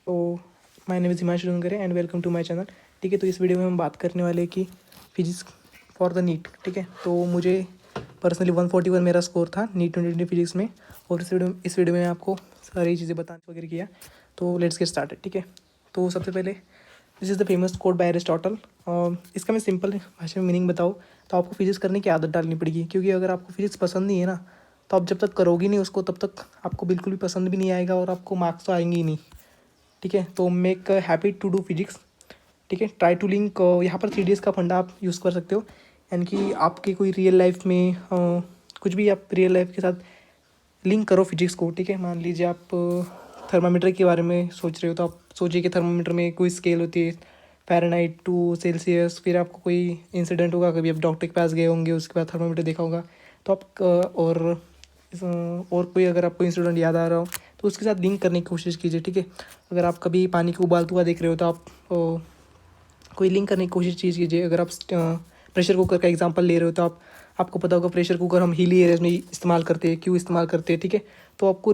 तो my name is Himanshu Dongre and welcome to my channel. ठीक है, तो इस वीडियो में हम बात करने वाले हैं कि फिजिक्स फॉर द नीट। ठीक है, तो मुझे पर्सनली 141 मेरा स्कोर था नीट 2020 फिजिक्स में, और इस वीडियो में आपको सारी चीज़ें बताने वगैरह किया। तो लेट्स गेट स्टार्टेड। ठीक है, तो सबसे पहले this is the famous quote by Aristotle. इसका मैं सिंपल भाषा में मीनिंग बताऊँ तो आपको फिजिक्स करने की आदत डालनी पड़ेगी, क्योंकि अगर आपको फिजिक्स पसंद नहीं है ना, तो आप जब तक करोगे नहीं उसको तब तक आपको बिल्कुल भी पसंद भी नहीं आएगा और आपको मार्क्स तो आएंगे ही नहीं। ठीक है, तो make habit to do physics. ठीक है, ट्राई टू लिंक, यहाँ पर 3 डेज़ का फंडा आप यूज़ कर सकते हो, यानी कि आपके कोई रियल लाइफ में कुछ भी आप रियल लाइफ के साथ लिंक करो फिजिक्स को। ठीक है, मान लीजिए आप थर्मामीटर के बारे में सोच रहे हो, तो आप सोचिए कि थर्मामीटर में कोई स्केल होती है फ़ारेनहाइट टू सेल्सियस। फिर आपको कोई इंसिडेंट होगा, कभी आप डॉक्टर के पास गए होंगे, उसके बाद थर्मामीटर देखा होगा, तो आप और कोई अगर आपको इंसिडेंट याद आ रहा हो तो उसके साथ लिंक करने की कोशिश कीजिए। ठीक है, अगर आप कभी पानी को उबालता हुआ देख रहे हो तो आप कोई लिंक करने की कोशिश कीजिए। अगर आप प्रेशर कुकर का एग्जांपल ले रहे हो तो आपको पता होगा प्रेशर कुकर हम हिली एरियाज में इस्तेमाल करते हैं, क्यों इस्तेमाल करते हैं। ठीक है, तो आपको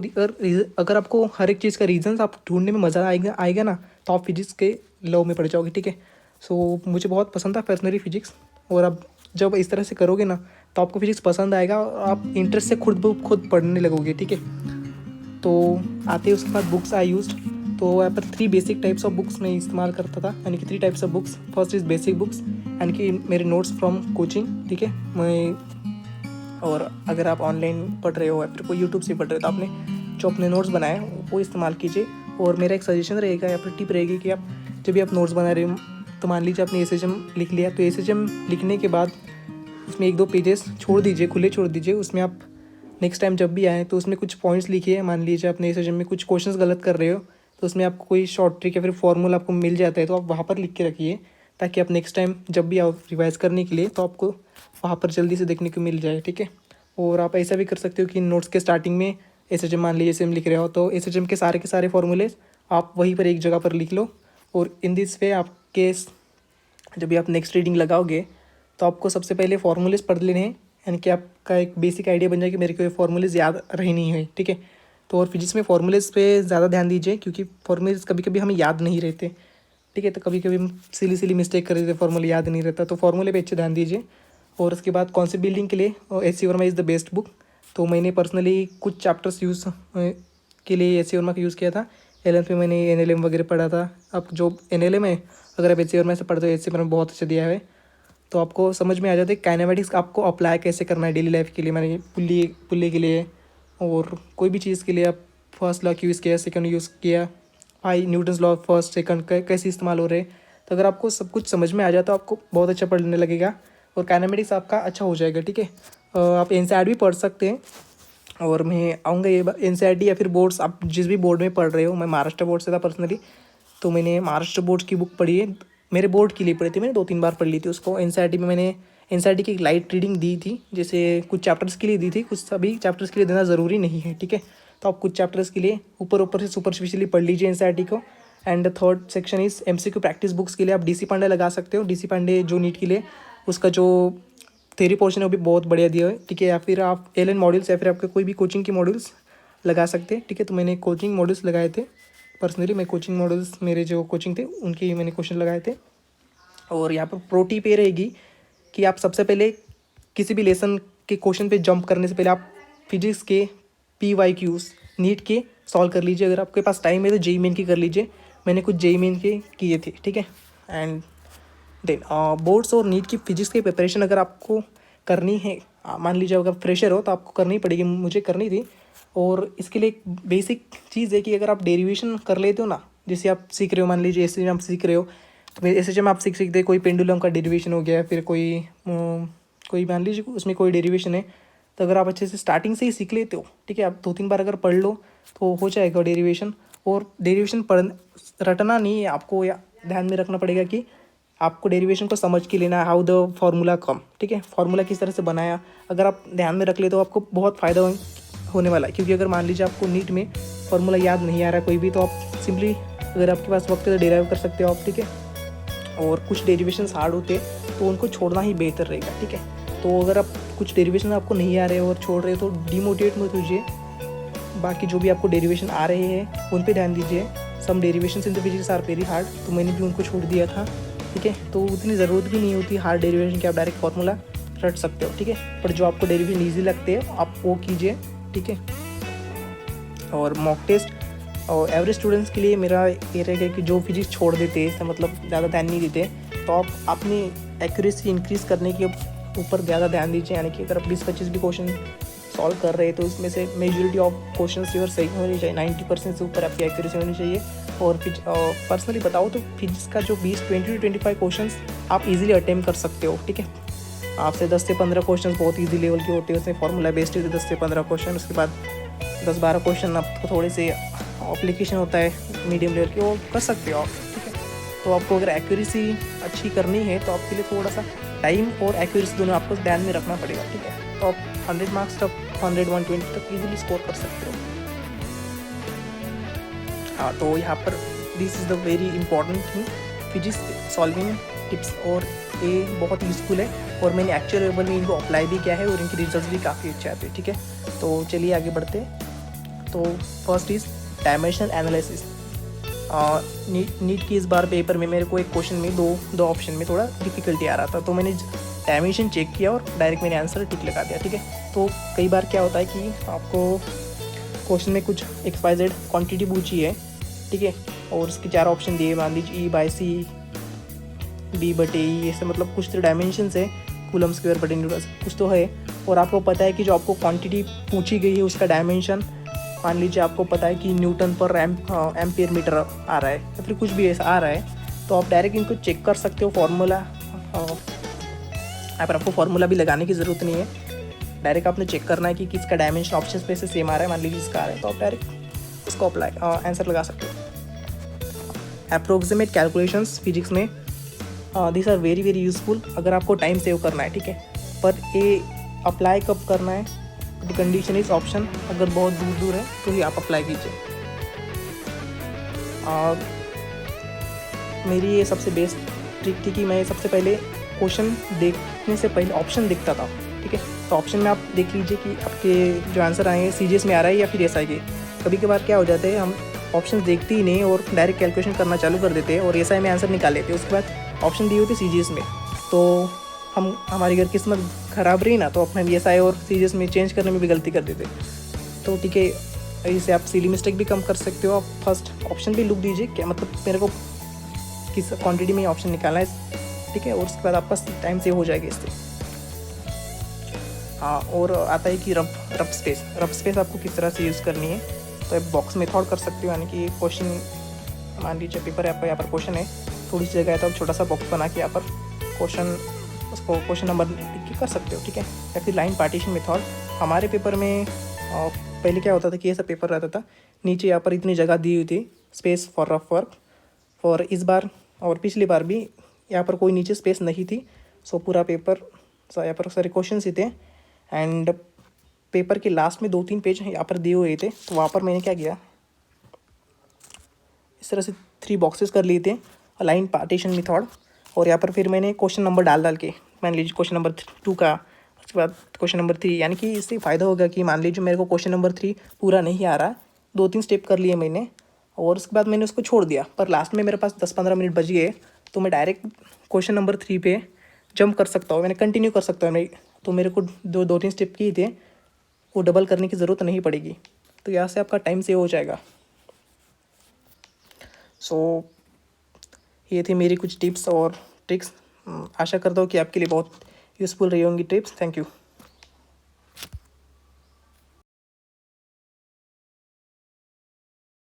अगर आपको हर एक चीज़ का रीज़न्स आप ढूंढने में मज़ा आएगा ना, तो आप फिजिक्स के लॉ में पड़ जाओगे। ठीक है, सो मुझे बहुत पसंद था पर्सनली फिजिक्स, और अब जब इस तरह से करोगे ना तो आपको फिजिक्स पसंद आएगा और आप इंटरेस्ट से खुद पढ़ने लगोगे। ठीक है, तो आते ही उसके बाद बुक्स आई यूज्ड। तो यहाँ पर 3 बेसिक टाइप्स ऑफ बुक्स मैं इस्तेमाल करता था, यानी कि 3 types of books. First is basic books, यानी कि मेरे नोट्स फ्रॉम कोचिंग। ठीक है, और अगर आप ऑनलाइन पढ़ रहे हो या फिर कोई यूट्यूब से पढ़ रहे हो तो आपने जो अपने नोट्स बनाए वो इस्तेमाल कीजिए। और मेरा एक सजेशन रहेगा या फिर टिप रहेगी कि आप जब भी आप नोट्स बना रहे हो, तो मान लीजिए आपने एसएचएम लिख लिया, तो एसएचएम लिखने के बाद उसमें 1-2 पेजेस छोड़ दीजिए, खुले छोड़ दीजिए। उसमें आप नेक्स्ट टाइम जब भी आएँ तो उसमें कुछ पॉइंट्स लिखिए। मान लीजिए अपने एसएचएम में कुछ क्वेश्चंस गलत कर रहे हो, तो उसमें आपको कोई शॉर्ट ट्रिक या फिर फॉर्मूला आपको मिल जाता है, तो आप वहाँ पर लिख के रखिए, ताकि आप नेक्स्ट टाइम जब भी आओ रिवाइज़ करने के लिए तो आपको वहाँ पर जल्दी से देखने को मिल जाए। ठीक है, और आप ऐसा भी कर सकते हो कि नोट्स के स्टार्टिंग में एसएचएम, मान लीजिए एसएचएम लिख रहे हो, तो एसएचएम के सारे फॉर्मूले आप वहीं पर एक जगह पर लिख लो। और इन दिस वे आपके जब भी आप नेक्स्ट रीडिंग लगाओगे तो आपको सबसे पहले फॉर्मूलेज पढ़ लेने हैं, यानी कि आपका एक बेसिक आइडिया बन जाए कि मेरे को ये फॉर्मूलेज याद रहे नहीं है। ठीक है, तो और फिजिक्स में फॉर्मूलेज पे ज़्यादा ध्यान दीजिए, क्योंकि फॉर्मूलेज कभी कभी हमें याद नहीं रहते। ठीक है, तो कभी कभी हम सिली मिस्टेक कर देते, फॉर्मूला याद नहीं रहता, तो फॉर्मूले पे अच्छे ध्यान दीजिए। और उसके बाद कॉन्सेप्ट बिल्डिंग के लिए S C Verma is the best book. तो मैंने पर्सनली कुछ चैप्टर्स के लिए एस सी वर्मा का यूज़ किया था। 11th में मैंने NLM वगैरह पढ़ा था। अब जो NLM है, अगर आप एस सी वर्मा से पढ़ते हो, एस सी वर्मा बहुत अच्छा दिया है, तो आपको समझ में आ जाता है काइनेमेटिक्स आपको अप्लाई कैसे करना है डेली लाइफ के लिए। मैंने पुल्ली के लिए और कोई भी चीज़ के लिए आप फर्स्ट लॉ यूज़ किया, सेकंड यूज़ किया, भाई न्यूटन्स लॉ फर्स्ट सेकंड कैसे इस्तेमाल हो रहे हैं। तो अगर आपको सब कुछ समझ में आ जाए तो आपको बहुत अच्छा पढ़ने लगेगा और काइनेमेटिक्स आपका अच्छा हो जाएगा। ठीक है, आप NCERT भी पढ़ सकते हैं, और मैं आऊँगा ये NCERT या फिर बोर्ड्स, आप जिस भी बोर्ड में पढ़ रहे हो। मैं महाराष्ट्र बोर्ड से था पर्सनली, तो मैंने महाराष्ट्र बोर्ड की बुक पढ़ी है, मेरे बोर्ड के लिए पढ़ी थी, मैंने 2-3 बार पढ़ ली थी उसको। NCERT में मैंने NCERT की एक लाइट रीडिंग दी थी, जैसे कुछ चैप्टर्स के लिए दी थी, कुछ सभी चैप्टर्स के लिए देना ज़रूरी नहीं है। ठीक है, तो आप कुछ चैप्टर्स के लिए ऊपर से सुपरफिशियली पढ़ लीजिए NCERT को। And third section is MCQ practice books के लिए आप DC पांडे लगा सकते हो। DC पांडे जो नीट के लिए, उसका जो थ्योरी पोर्शन है वो भी बहुत बढ़िया दिया है। ठीक है, या फिर आप एलन मॉड्यूल्स या फिर आपके कोई भी कोचिंग के मॉड्यूल्स लगा सकते हैं। ठीक है, तो मैंने कोचिंग मॉड्यूल्स लगाए थे। पर्सनली मैं कोचिंग मॉड्यूल्स, मेरे जो कोचिंग थे उनके मैंने क्वेश्चन लगाए थे। और यहाँ पर प्रो टिप ये रहेगी कि आप सबसे पहले किसी भी लेसन के क्वेश्चन पे जंप करने से पहले आप फिजिक्स के PYQs नीट के सॉल्व कर लीजिए। अगर आपके पास टाइम है तो JEE मेन की कर लीजिए। मैंने कुछ JEE मेन के किए थे। ठीक है, एंड देन बोर्ड्स और नीट की फिजिक्स की प्रिपरेशन अगर आपको करनी है, मान लीजिए अगर फ्रेशर हो तो आपको करनी पड़ेगी, मुझे करनी थी। और इसके लिए एक बेसिक चीज़ है कि अगर आप डेरिवेशन कर लेते हो ना, जैसे आप सीख रहे हो, मान लीजिए एस आप सीख रहे हो, तो एस आप सीखते कोई पेंडुलम का डेरिवेशन हो गया, फिर कोई मान लीजिए उसमें कोई डेरिवेशन है, तो अगर आप अच्छे से स्टार्टिंग से ही सीख लेते हो, ठीक है, आप 2-3 बार अगर पढ़ लो तो हो जाएगा डेरिवेशन। और डेरिवेशन रटना नहीं है आपको, या ध्यान में रखना पड़ेगा कि आपको डेरिवेशन को समझ के लेना है, हाउ द फार्मूला कम। ठीक है, फार्मूला किस तरह से बनाया, अगर आप ध्यान में रख ले तो आपको बहुत फ़ायदा होने वाला है। क्योंकि अगर मान लीजिए आपको नीट में फार्मूला याद नहीं आ रहा कोई भी, तो आप सिंपली, अगर आपके पास वक्त है तो डेराइव कर सकते हो आप। ठीक है, और कुछ डेरिवेशन हार्ड होते हैं तो उनको छोड़ना ही बेहतर रहेगा। ठीक है, तो अगर आप कुछ डेरिवेशन आपको नहीं आ रहे हो और छोड़ रहे हो तो डिमोटिवेट मत कीजिए, बाकी जो भी आपको डेरिवेशन आ रहे हैं उन पे ध्यान दीजिए। Some derivations in the physics are very hard, तो मैंने भी उनको छोड़ दिया था, ठीक है। तो उतनी ज़रूरत भी नहीं होती हार्ड डेरिवेशन की, आप डायरेक्ट फार्मूला रट सकते हो, ठीक है। पर जो आपको डेरिवेशन ईजी लगते हैं आप वो कीजिए, ठीक है। और मॉक टेस्ट और एवरेज स्टूडेंट्स के लिए मेरा ये रहेगा कि जो फिजिक्स छोड़ देते हैं, मतलब ज़्यादा ध्यान नहीं देते, तो आप अपनी एक्यूरेसी इंक्रीज़ करने के ऊपर ज़्यादा ध्यान दीजिए। यानी कि अगर आप 20-25 भी क्वेश्चन सॉल्व कर रहे हैं तो उसमें से मेजॉरिटी ऑफ क्वेश्चन योर सही होनी चाहिए, 90% से ऊपर आपकी एक्यूरेसी होनी चाहिए। और पर्सनली बताओ तो फिजिक्स का जो 20-25 क्वेश्चन आप इजीली अटेम्प्ट कर सकते हो, ठीक है। आपसे 10 से 15 क्वेश्चन बहुत ईजी लेवल के होते हैं, उसमें फार्मूला बेस्ड होते हैं 10 से 15 क्वेश्चन। उसके बाद 10-12 क्वेश्चन आपको थोड़े से एप्लीकेशन होता है मीडियम लेवल के, वो कर सकते हो आप, ठीक है। तो आपको अगर एक्यूरेसी अच्छी करनी है तो आपके लिए थोड़ा सा टाइम और एक्यूरेसी दोनों आपको ध्यान में रखना पड़ेगा, ठीक है। तो आप 100 मार्क्स तक 100-120 तक इजीली स्कोर कर सकते हो। हाँ, तो यहाँ पर this is the very important thing, physics solving tips, और ये बहुत यूज़फुल है और मैंने एक्चुअल लेवल में इनको अप्लाई भी किया है और इनके रिजल्ट्स भी काफ़ी अच्छे आते हैं, ठीक है। तो चलिए आगे बढ़ते हैं। तो first is dimensional analysis. NEET की इस बार पेपर में मेरे को एक क्वेश्चन में दो ऑप्शन में थोड़ा डिफिकल्टी आ रहा था, तो मैंने डायमेंशन चेक किया और डायरेक्ट मैंने आंसर टिक लगा दिया, ठीक है। तो कई बार क्या होता है कि आपको क्वेश्चन में कुछ XYZ क्वांटिटी पूछी है, ठीक है, और उसके 4 ऑप्शन दिए, मान लीजिए E/C, B/E, ऐसे मतलब कुछ तो डायमेंशन है, कूलम स्क्वायर बटे न्यूटन कुछ तो है, और आपको पता है कि जो आपको क्वांटिटी पूछी गई है उसका डायमेंशन मान लीजिए आपको पता है कि न्यूटन पर एम्पियर मीटर आ रहा है या फिर कुछ भी ऐसा आ रहा है, तो आप डायरेक्ट इनको चेक कर सकते हो फार्मूला। यहाँ पर आपको फार्मूला भी लगाने की ज़रूरत नहीं है, डायरेक्ट आपने चेक करना है कि किसका डायमेंशन ऑप्शन पे से सेम आ रहा है। मान लीजिए इसका आ रहा है तो आप डायरेक्ट इसको अप्लाई आंसर लगा सकते हो। अप्रोक्सीमेट कैलकुलेशंस फिजिक्स में this are very very useful अगर आपको टाइम सेव करना है, ठीक है। पर ये अप्लाई कब करना है, द कंडीशन इज ऑप्शन, अगर बहुत दूर दूर है तो ही आप अप्लाई कीजिए। मेरी ये सबसे बेस्ट ट्रिक थी कि मैं सबसे पहले क्वेश्चन देखने से पहले ऑप्शन देखता था, ठीक है। तो ऑप्शन में आप देख लीजिए कि आपके जो आंसर आए हैं CGS में आ रहा है या फिर SI के। कभी कभार क्या हो जाता है, हम ऑप्शन देखते ही नहीं और डायरेक्ट कैलकुलेशन करना चालू कर देते हैं और SI में आंसर निकाल लेते हैं, उसके बाद ऑप्शन दिए होते CGS में, तो हमारी अगर किस्मत ख़राब रही ना तो अपने SI और CGS में चेंज करने में भी गलती कर देते। तो ठीक है, इससे आप सिली मिस्टेक भी कम कर सकते हो। आप फर्स्ट ऑप्शन भी लुक दीजिए, क्या मतलब मेरे को किस क्वांटिटी में ऑप्शन निकालना है, ठीक है, और उसके बाद आपका टाइम सेव हो जाएगा इससे। हाँ, और आता है कि रफ स्पेस आपको किस तरह से यूज़ करनी है। तो आप बॉक्स मेथड कर सकते हो, यानी कि क्वेश्चन मान लीजिए पेपर है आपका, यहाँ पर क्वेश्चन है, थोड़ी सी जगह है तो आप छोटा सा बॉक्स बना के यहाँ पर उसको क्वेश्चन नंबर लिख के कर सकते हो, ठीक है। या फिर लाइन पार्टीशन मेथड। हमारे पेपर में पहले क्या होता था कि ऐसा पेपर रहता था, नीचे यहाँ पर इतनी जगह दी हुई थी स्पेस फॉर रफ वर्क, और इस बार और पिछली बार भी यहाँ पर कोई नीचे स्पेस नहीं थी। सो पूरा पेपर यहाँ पर सारे क्वेश्चन ही थे एंड पेपर के लास्ट में 2-3 पेज यहाँ पर दिए हुए थे, तो वहाँ पर मैंने क्या किया, इस तरह से 3 बॉक्सेस कर लिए थे लाइन पार्टीशन मेथड, और यहाँ पर फिर मैंने क्वेश्चन नंबर डाल के मान लीजिए क्वेश्चन नंबर 2 का, उसके बाद क्वेश्चन नंबर 3, यानी कि इससे फ़ायदा होगा कि मान लीजिए मेरे को क्वेश्चन नंबर 3 पूरा नहीं आ रहा, 2-3 स्टेप कर लिए मैंने और उसके बाद मैंने उसको छोड़ दिया, पर लास्ट में मेरे पास 10-15 मिनट बच गए तो मैं डायरेक्ट क्वेश्चन नंबर 3 पे जंप कर सकता हूँ, मैंने कंटिन्यू कर सकता हूँ। तो मेरे को 2-3 स्टेप किए थे, वो डबल करने की ज़रूरत नहीं पड़ेगी, तो यहाँ से आपका टाइम सेव हो जाएगा। सो ये थी मेरी कुछ टिप्स और ट्रिक्स, आशा करता हूँ कि आपके लिए बहुत यूज़फुल रही होंगी टिप्स। Thank you.